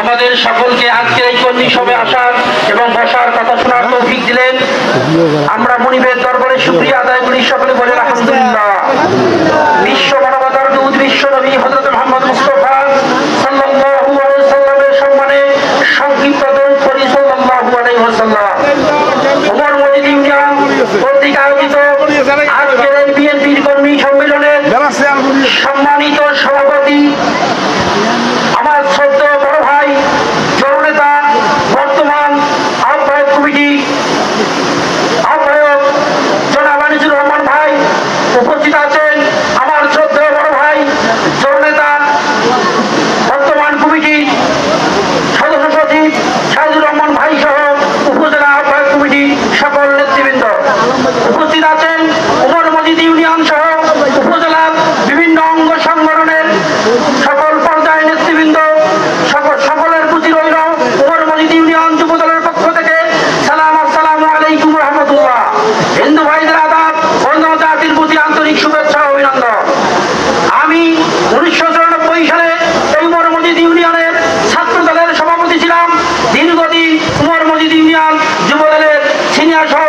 আমাদের সকলকে আজকের এই কর্মী সভায় আসার এবং বসার কথা শোনার তৌফিক দিলেন। আমরা মুনিবের দরবারে শুকরিয়া আদায় করি, সকলে বলে আলহামদুলিল্লাহ। বিশ্ব মানবতার দূত বিশ্ব নবী হযরত মুহাম্মদ মুস্তাফা সাল্লাল্লাহু আলাইহি ওয়াসাল্লামের সম্মানে সংক্ষিপ্ত দরুদ পড়ি সাল্লাল্লাহু আলাইহি ওয়াসাল্লাম। ওমর মসজিদ ইউনিয়ন কর্তৃক আয়োজিত আজকের এই বিএনপির কর্মী সম্মেলনের সম্মানিত সভাপতি আমার শ্রদ্ধেয় বড় ভাই জননেতা বর্তমান আহ্বায়ক কমিটি আহ্বায়ক জনাব আনিসুর রহমান ভাই উপস্থিত আছেন। আমার শ্রদ্ধেয় বড় ভাই জননেতা বর্তমান কমিটি সদস্য সচিব শাহিদুর রহমান ভাই সহ উপজেলা আহ্বায়ক কমিটি সকল নেতৃবৃন্দ উপস্থিত আছেন। ওমর মসজিদ ইউনিয়ন সহ উপজেলার বিভিন্ন অঙ্গ সংগঠনের সকল পর্যায়ের নেতৃবৃন্দ সকলের প্রতি রইল ওমর মসজিদ ইউনিয়ন যুবদলের পক্ষ থেকে সালাম। আসসালামু আলাইকুম রহমতুল্লাহ। হিন্দু ভাইদের আদাব, অন্য জাতির প্রতি আন্তরিক শুভেচ্ছা ও অভিনন্দন। আমি 1994 সালে এই ওমর মসজিদ ইউনিয়নের ছাত্র দলের সভাপতি ছিলাম। দীর্ঘদিন ওমর মসজিদ ইউনিয়ন যুবদলের সিনিয়র সহ